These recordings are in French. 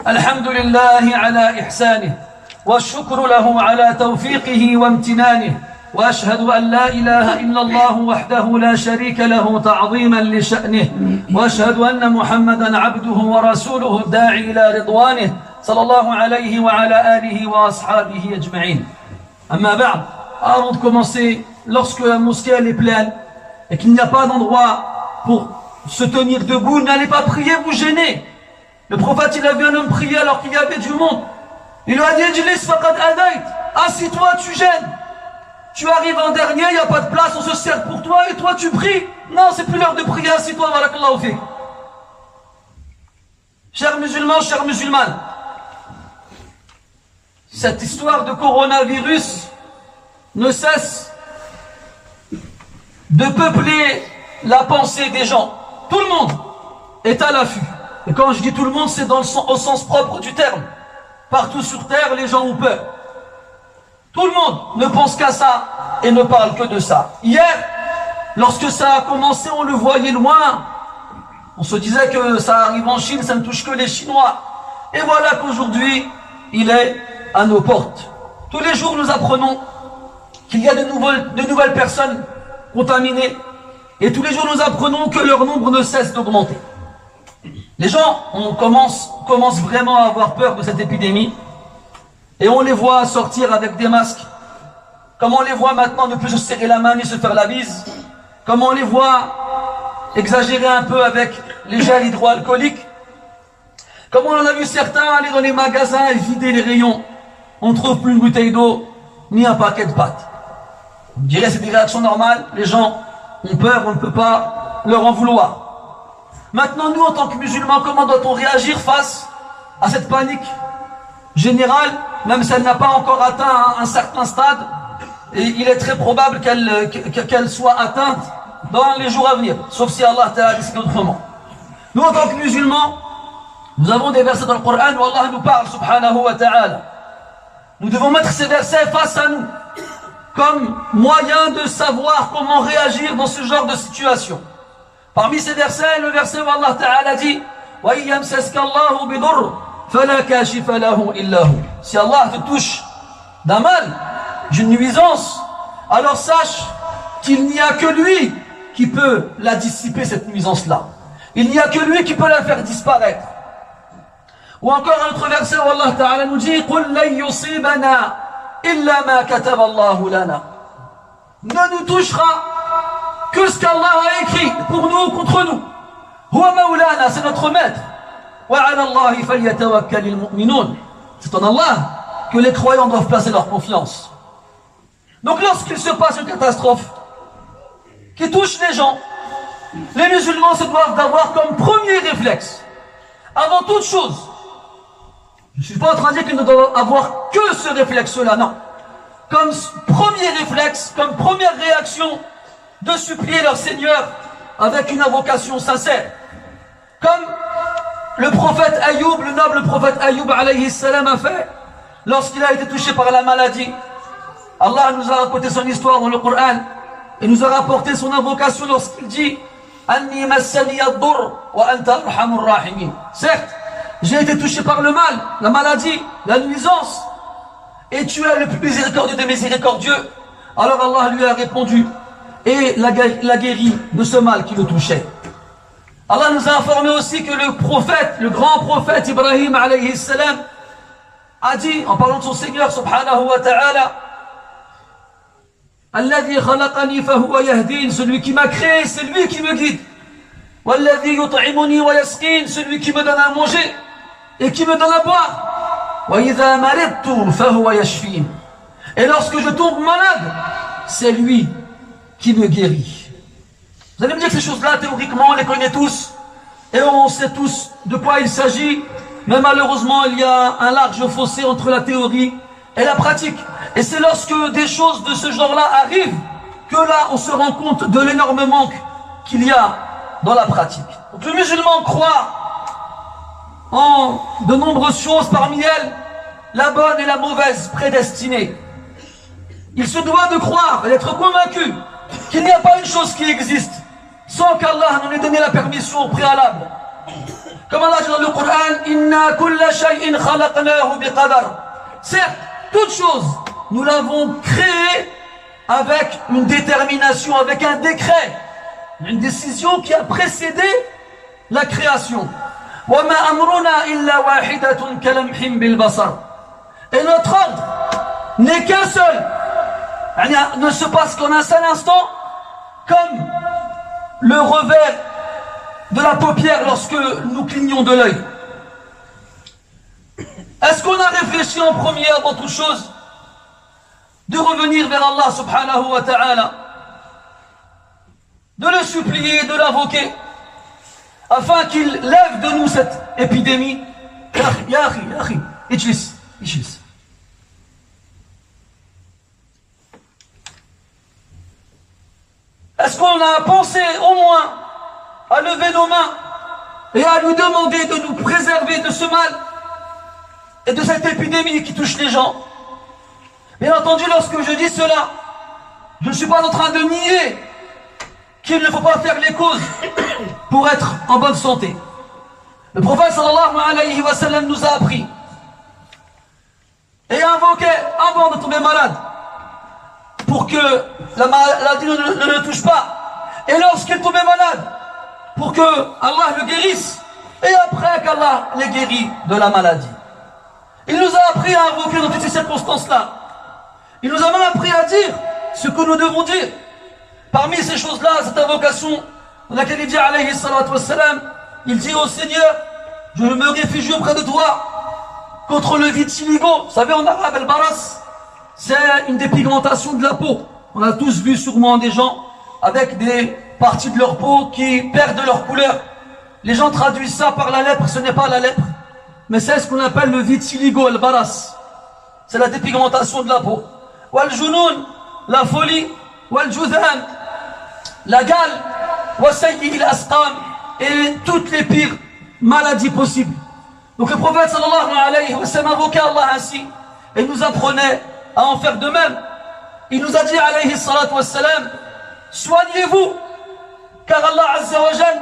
الحمد لله على إحسانه والشكر له على توفيقه وامتنانه وأشهد أن لا إله إلا الله وحده لا شريك له تعظيما لشأنه وأشهد أن محمدا عبده ورسوله الداعي إلى رضوانه صلى الله عليه وعلى آله وأصحابه أجمعين. أما بعد, avant de commencer, lorsque la mosquée est pleine et qu'il n'y a pas d'endroit pour se tenir debout, n'allez pas prier, vous gênez. Le prophète, il a vu un homme prier alors qu'il y avait du monde. Il lui a dit, Ijlis faqad adayt, assis-toi, tu gênes. Tu arrives en dernier, il n'y a pas de place, on se sert pour toi et toi tu pries. Non, c'est plus l'heure de prier, assis-toi, barakallahu fik. Chers musulmans, chères musulmanes, cette histoire de coronavirus ne cesse de peupler la pensée des gens. Tout le monde est à l'affût. Et quand je dis tout le monde, c'est au sens propre du terme. Partout sur terre, les gens ont peur. Tout le monde ne pense qu'à ça et ne parle que de ça. Hier, lorsque ça a commencé, on le voyait loin. On se disait que ça arrive en Chine, ça ne touche que les Chinois. Et voilà qu'aujourd'hui, il est à nos portes. Tous les jours, nous apprenons qu'il y a de nouvelles personnes contaminées. Et tous les jours, nous apprenons que leur nombre ne cesse d'augmenter. Les gens commencent vraiment à avoir peur de cette épidémie. Et on les voit sortir avec des masques. Comme on les voit maintenant ne plus se serrer la main ni se faire la bise. Comme on les voit exagérer un peu avec les gels hydroalcooliques. Comme on en a vu certains aller dans les magasins et vider les rayons. On ne trouve plus une bouteille d'eau ni un paquet de pâtes. On dirait que c'est des réactions normales. Les gens ont peur, on ne peut pas leur en vouloir. Maintenant, nous, en tant que musulmans, comment doit-on réagir face à cette panique générale, même si elle n'a pas encore atteint un certain stade, et il est très probable qu'elle soit atteinte dans les jours à venir, sauf si Allah Ta'ala décide autrement. Nous, en tant que musulmans, nous avons des versets dans le Coran où Allah nous parle, subhanahu wa ta'ala. Nous devons mettre ces versets face à nous, comme moyen de savoir comment réagir dans ce genre de situation. Parmi ces versets, le verset où Allah Ta'ala dit si Allah te touche d'un mal, d'une nuisance, alors sache qu'il n'y a que lui qui peut la dissiper, cette nuisance-là. Il n'y a que lui qui peut la faire disparaître. Ou encore un autre verset où Allah Ta'ala nous dit ne nous touchera que ce qu'Allah a écrit pour nous ou contre nous. C'est notre maître. C'est en Allah que les croyants doivent placer leur confiance. Donc lorsqu'il se passe une catastrophe qui touche les gens, les musulmans se doivent d'avoir comme premier réflexe, avant toute chose, je ne suis pas en train de dire qu'ils ne doivent avoir que ce réflexe-là, non. Comme premier réflexe, comme première réaction, de supplier leur Seigneur avec une invocation sincère. Comme le prophète Ayoub, le noble prophète Ayoub alayhi salam a fait lorsqu'il a été touché par la maladie. Allah nous a raconté son histoire dans le Coran et nous a rapporté son invocation lorsqu'il dit Anni massani ad-dur wa anta arhamur rahimin. Certes, j'ai été touché par le mal, la maladie, la nuisance, et tu es le plus miséricordieux des miséricordieux. Alors Allah lui a répondu et la guérit de ce mal qui le touchait. Allah nous a informé aussi que le prophète, le grand prophète Ibrahim alayhi salam a dit, en parlant de son Seigneur subhanahu wa ta'ala, Alladhi khalaqani fahuwa yahdin, celui qui m'a créé, c'est lui qui me guide. Walladhi yut'imuni wa yasqin, celui qui me donne à manger et qui me donne à boire. Wa idha maridtu fahuwa yashfin. Et lorsque je tombe malade, c'est lui qui me guérit. Vous allez me dire que ces choses-là, théoriquement, on les connaît tous, et on sait tous de quoi il s'agit, mais malheureusement, il y a un large fossé entre la théorie et la pratique. Et c'est lorsque des choses de ce genre-là arrivent, que là, on se rend compte de l'énorme manque qu'il y a dans la pratique. Donc le musulman croit en de nombreuses choses, parmi elles, la bonne et la mauvaise prédestinée. Il se doit de croire et d'être convaincu qu'il n'y a pas une chose qui existe sans qu'Allah n'en ait donné la permission au préalable. Comme Allah dit dans le Coran, Inna kulla shay'in khalaqnahu biqadar. Certes, toute chose, nous l'avons créée avec une détermination, avec un décret, une décision qui a précédé la création. Wa ma amruna illa wahidatun kalamhim bil basar. Et notre ordre n'est qu'un seul. Ne se passe qu'en un seul instant, comme le revers de la paupière lorsque nous clignons de l'œil. Est-ce qu'on a réfléchi en premier avant toute chose de revenir vers Allah subhanahu wa ta'ala, de le supplier, de l'invoquer, afin qu'il lève de nous cette épidémie? Ya akhi, ijlis. Est-ce qu'on a pensé au moins à lever nos mains et à lui demander de nous préserver de ce mal et de cette épidémie qui touche les gens? Bien entendu, lorsque je dis cela, je ne suis pas en train de nier qu'il ne faut pas faire les causes pour être en bonne santé. Le prophète sallallahu alayhi wa sallam nous a appris et a invoqué avant de tomber malade pour que la maladie ne le touche pas, et lorsqu'il tombait malade pour que Allah le guérisse, et après qu'Allah les guérit de la maladie. Il nous a appris à invoquer dans toutes ces circonstances-là. Il nous a même appris à dire ce que nous devons dire. Parmi ces choses-là, cette invocation dans laquelle il dit alayhi salatu wassalam, il dit au Seigneur, je me réfugie auprès de toi contre le vitiligo. Vous savez, en arabe, al-baras, c'est une dépigmentation de la peau. On a tous vu sûrement des gens avec des parties de leur peau qui perdent leur couleur. Les gens traduisent ça par la lèpre. Ce n'est pas la lèpre, mais c'est ce qu'on appelle le vitiligo, al-baras. C'est la dépigmentation de la peau. Wal-junoun, la folie. Wal-judhan, la gale. Wa-sayyi il-asqam, et toutes les pires maladies possibles. Donc le prophète sallallahu alayhi wa sallam invoquait Allah ainsi et nous apprenait à en faire de même. Il nous a dit alayhi salatu wa sallam, soignez-vous, car Allah azza wa jal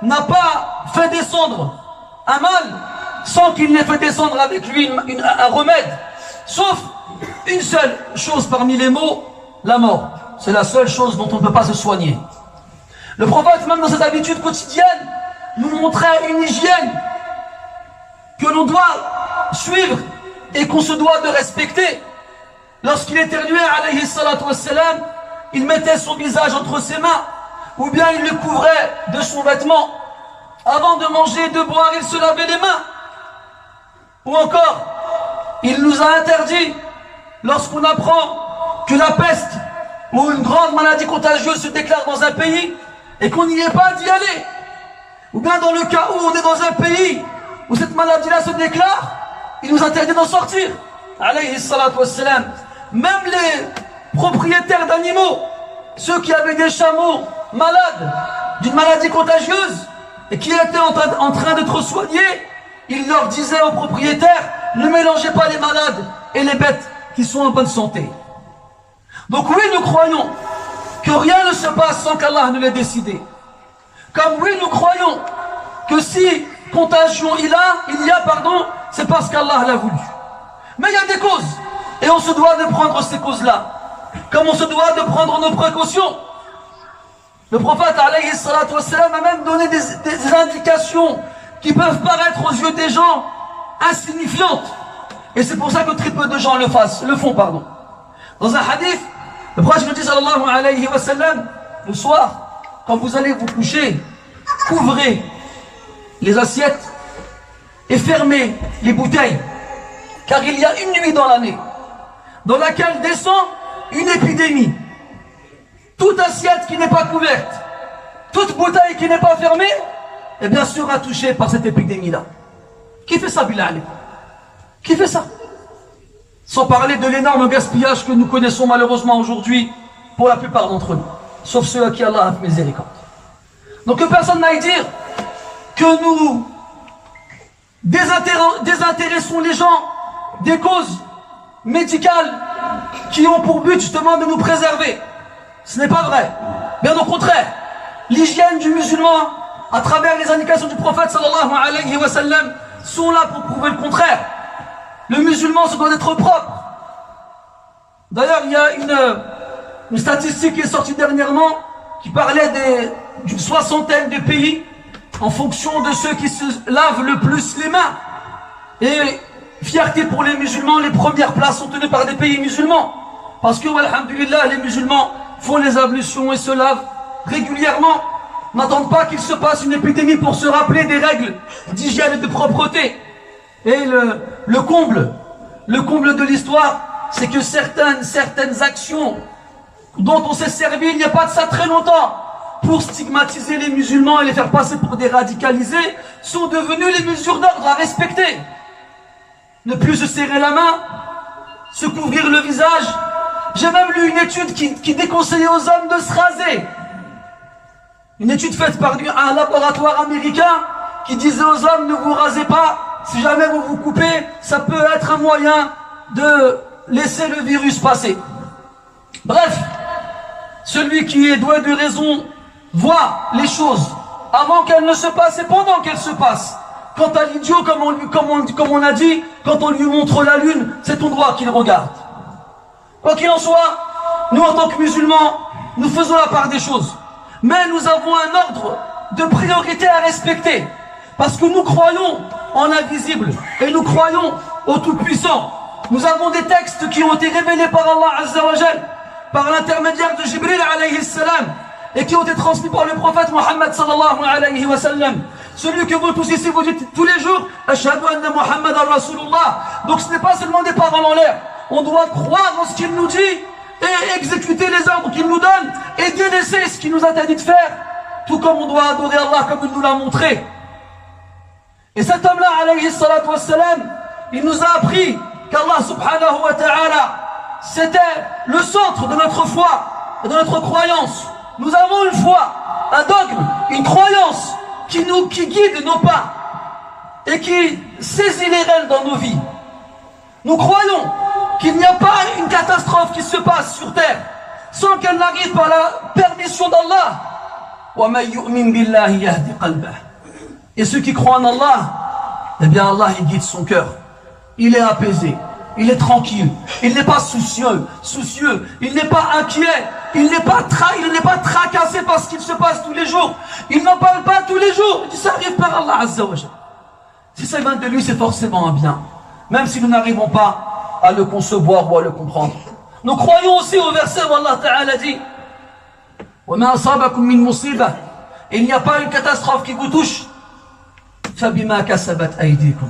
n'a pas fait descendre un mal sans qu'il n'ait fait descendre avec lui un remède, sauf une seule chose parmi les mots, la mort. C'est la seule chose dont on ne peut pas se soigner. Le prophète, même dans ses habitudes quotidiennes, nous montrait une hygiène que l'on doit suivre et qu'on se doit de respecter. Lorsqu'il éternuait, alayhi salatu wassalam, il mettait son visage entre ses mains, ou bien il le couvrait de son vêtement. Avant de manger et de boire, il se lavait les mains. Ou encore, il nous a interdit, lorsqu'on apprend que la peste ou une grande maladie contagieuse se déclare dans un pays et qu'on n'y est pas d'y aller, ou bien dans le cas où on est dans un pays où cette maladie-là se déclare, il nous interdit d'en sortir. Alayhi salatu wassalam. Même les propriétaires d'animaux, ceux qui avaient des chameaux malades d'une maladie contagieuse et qui étaient en train d'être soignés, il leur disait aux propriétaires, ne mélangez pas les malades et les bêtes qui sont en bonne santé. Donc oui, nous croyons que rien ne se passe sans qu'Allah ne l'ait décidé. Comme oui, nous croyons que si contagion il y a, c'est parce qu'Allah l'a voulu. Mais il y a des causes, et on se doit de prendre ces causes-là, comme on se doit de prendre nos précautions. Le prophète alayhi salatu wassalam a même donné des indications qui peuvent paraître aux yeux des gens insignifiantes. Et c'est pour ça que très peu de gens le font. Dans un hadith, le prophète nous dit sallallahu alayhi wa sallam, le soir, quand vous allez vous coucher, couvrez les assiettes et fermez les bouteilles. Car il y a une nuit dans l'année dans laquelle descend une épidémie. Toute assiette qui n'est pas couverte, toute bouteille qui n'est pas fermée, est bien sûr touchée par cette épidémie-là. Qui fait ça, Bilal? Qui fait ça? Sans parler de l'énorme gaspillage que nous connaissons malheureusement aujourd'hui pour la plupart d'entre nous, sauf ceux à qui Allah a fait miséricorde. Donc que personne n'aille dire que nous désintéressons les gens des causes médicales qui ont pour but justement de nous préserver. Ce n'est pas vrai. Bien au contraire, l'hygiène du musulman à travers les indications du prophète sallallahu alayhi wa sallam, sont là pour prouver le contraire. Le musulman se doit d'être propre. D'ailleurs, il y a une statistique qui est sortie dernièrement qui parlait d'une soixantaine de pays en fonction de ceux qui se lavent le plus les mains. Et fierté pour les musulmans, les premières places sont tenues par des pays musulmans. Parce que, alhamdulillah, les musulmans font les ablutions et se lavent régulièrement. N'attendent pas qu'il se passe une épidémie pour se rappeler des règles d'hygiène et de propreté. Et le comble de l'histoire, c'est que certaines actions dont on s'est servi il n'y a pas de ça très longtemps pour stigmatiser les musulmans et les faire passer pour des radicalisés sont devenues les mesures d'ordre à respecter. Ne plus se serrer la main, se couvrir le visage. J'ai même lu une étude qui déconseillait aux hommes de se raser. Une étude faite par un laboratoire américain qui disait aux hommes ne vous rasez pas, si jamais vous vous coupez, ça peut être un moyen de laisser le virus passer. Bref, celui qui est doué de raison voit les choses avant qu'elles ne se passent et pendant qu'elles se passent. Quant à l'idiot, comme on a dit, quand on lui montre la lune, c'est ton droit qu'il regarde. Quoi qu'il en soit, nous en tant que musulmans, nous faisons la part des choses. Mais nous avons un ordre de priorité à respecter. Parce que nous croyons en l'invisible et nous croyons au Tout-Puissant. Nous avons des textes qui ont été révélés par Allah Azza wa Jal, par l'intermédiaire de Jibril alayhi salam, et qui ont été transmis par le prophète Muhammad sallallahu alayhi wa sallam. Celui que vous tous ici vous dites tous les jours, Ashhadu anna Muhammadan Rasulullah. Donc ce n'est pas seulement des paroles en l'air. On doit croire en ce qu'il nous dit et exécuter les ordres qu'il nous donne et délaisser ce qu'il nous interdit de faire, tout comme on doit adorer Allah comme il nous l'a montré. Et cet homme-là, alayhi salatu wassalam, il nous a appris qu'Allah subhanahu wa ta'ala, c'était le centre de notre foi et de notre croyance. Nous avons une foi, un dogme, une croyance qui guide nos pas et qui saisit les rênes dans nos vies. Nous croyons qu'il n'y a pas une catastrophe qui se passe sur terre sans qu'elle n'arrive par la permission d'Allah. وَمَنْ يُؤْمِنْ بِاللَّهِ يَهْدِ قَلْبَهُ. Et ceux qui croient en Allah, eh bien Allah il guide son cœur. Il est apaisé, il est tranquille, il n'est pas soucieux, il n'est pas inquiet, il n'est pas tracassé par ce qu'il se passe tous les jours. Il n'en parle pas tous les jours. Il dit ça arrive par Allah Azza wa Jal. Si ça vient de lui, c'est forcément un bien. Même si nous n'arrivons pas à le concevoir ou à le comprendre. Nous croyons aussi au verset où Allah Ta'ala dit وَمَا أَصَابَكُم مِّن مُّصِيبَةٍ. Il n'y a pas une catastrophe qui vous touche فَبِمَا كَسَبَتْ أَيْدِيكُمْ.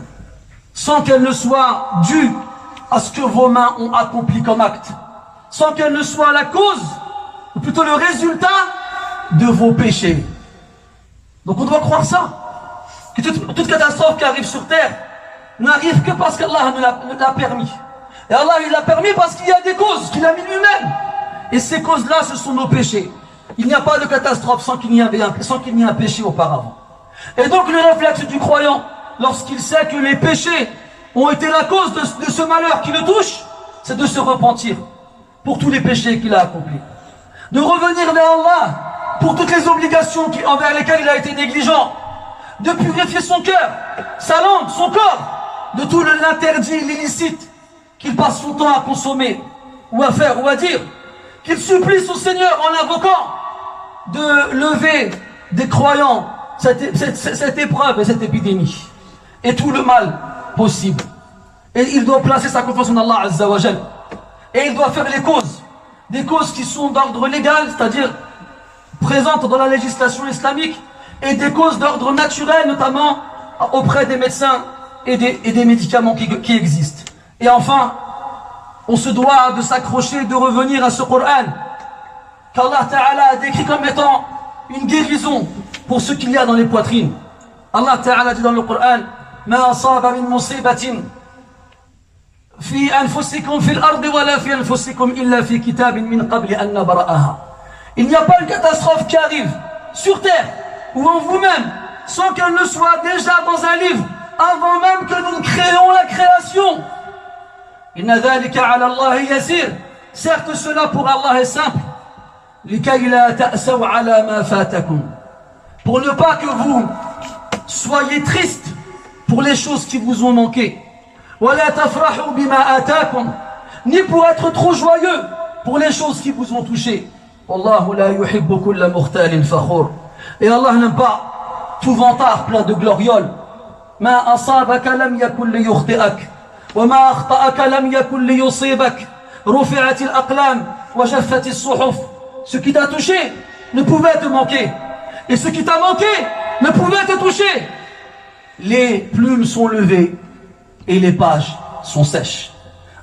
Sans qu'elle ne soit due à ce que vos mains ont accompli comme acte. Sans qu'elle ne soit la cause, ou plutôt le résultat de vos péchés. Donc on doit croire ça. Que toute catastrophe qui arrive sur terre n'arrive que parce qu'Allah nous l'a permis. Et Allah il l'a permis parce qu'il y a des causes qu'il a mis lui-même. Et ces causes-là, ce sont nos péchés. Il n'y a pas de catastrophe sans qu'il n'y ait un péché auparavant. Et donc le réflexe du croyant, lorsqu'il sait que les péchés ont été la cause de ce malheur qui le touche, c'est de se repentir pour tous les péchés qu'il a accomplis. De revenir vers Allah pour toutes les obligations envers lesquelles il a été négligent. De purifier son cœur, sa langue, son corps, de tout l'interdit, l'illicite qu'il passe son temps à consommer, ou à faire, ou à dire. Qu'il supplie son Seigneur en invoquant de lever des croyants cette épreuve et cette épidémie. Et tout le mal possible. Et il doit placer sa confiance en Allah Azza wa Jal. Et il doit faire les causes. Des causes qui sont d'ordre légal, c'est-à-dire présentes dans la législation islamique, et des causes d'ordre naturel, notamment auprès des médecins et des médicaments qui existent. Et enfin, on se doit de s'accrocher, de revenir à ce Coran qu'Allah Ta'ala a décrit comme étant une guérison pour ce qu'il y a dans les poitrines. Allah Ta'ala dit dans le Coran ما أصاب من مصيبة في أنفسكم في الأرض ولا في أنفسكم إلا في كتاب من قبل أن نبرأها. Il n'y a pas une catastrophe qui arrive sur terre ou en vous-même sans qu'elle ne soit déjà dans un livre avant même que nous créions la création. Inna dhalika ala Allah yasir. Certes cela pour Allah est simple. لكي لا تأسوا على ما فاتكم pour ne pas que vous soyez tristes pour les choses qui vous ont manqué. وَلَا تَفْرَحُوا بِمَا آتَاكُمْ, ni pour être trop joyeux pour les choses qui vous ont touché. وَاللَّهُ لَا يُحِبُّ كُلَّ مُخْتَالٍ فَخُورٍ. Et Allah n'aime pas tout vantard plein de glorioles. مَا أَصَابَكَ لَمْ يَكُنْ لِيُخْطِئَكَ وَمَا أَخْطَأَكَ لَمْ يَكُنْ لِيُصِيبَكَ رُفِعَتِ الْأَقْلَامُ وَجَفَّتِ الصُّحُفُ. Ce qui t'a touché ne pouvait te manquer, et ce qui t'a manqué ne pouvait te toucher. Les plumes sont levées et les pages sont sèches.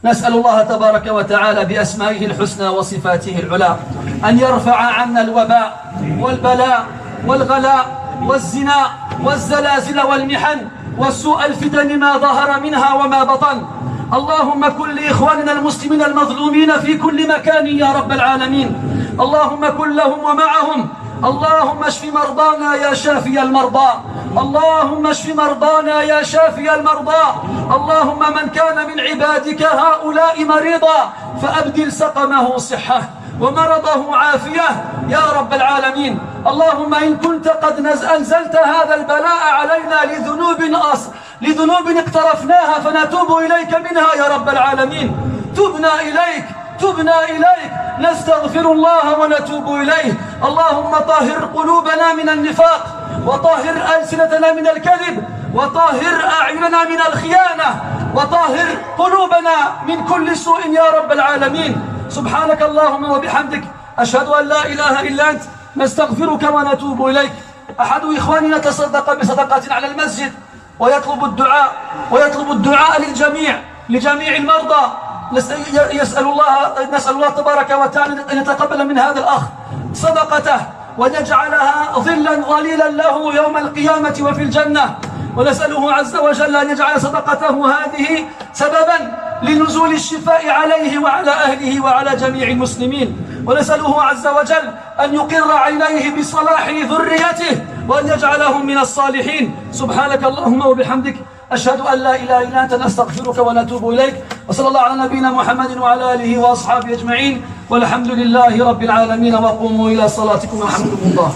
نسأل الله تبارك وتعالى بأسمائه الحسنى وصفاته العلى أن يرفع عنا الوباء والبلاء والغلاء والزنا والزلازل والمحن والسوء الفتن ما ظهر منها وما بطن. اللهم كن لإخواننا المسلمين المظلومين في كل مكان يا رب العالمين. اللهم كن لهم ومعهم. اللهم اشف مرضانا يا شافي المرضى. اللهم اشف مرضانا يا شافي المرضى. اللهم من كان من عبادك هؤلاء مريضا فأبدل سقمه صحة ومرضه عافية يا رب العالمين. اللهم إن كنت قد أنزلت هذا البلاء علينا لذنوب اقترفناها فنتوب إليك منها يا رب العالمين. تبنا إليك نستغفر الله ونتوب إليه. اللهم طهر قلوبنا من النفاق وطهر ألسنتنا من الكذب وطهر أعيننا من الخيانة وطهر قلوبنا من كل سوء يا رب العالمين. سبحانك اللهم وبحمدك أشهد أن لا إله إلا أنت نستغفرك ونتوب إليك. أحد إخواننا تصدق بصدقة على المسجد ويطلب الدعاء لجميع المرضى. نسأل الله تبارك وتعالى أن يتقبل من هذا الأخ صدقته وأن يجعلها ظلا ظليلا له يوم القيامة وفي الجنة. ونسأله عز وجل أن يجعل صدقته هذه سببا لنزول الشفاء عليه وعلى أهله وعلى جميع المسلمين. ونسأله عز وجل أن يقر عينيه بصلاح ذريته وأن يجعلهم من الصالحين. سبحانك اللهم وبحمدك أشهد أن لا إله إلا أنت نستغفرك ونتوب إليك. وصلى الله على نبينا محمد وعلى آله وأصحابه أجمعين والحمد لله رب العالمين. وقوموا إلى صلاتكم ورحمكم الله.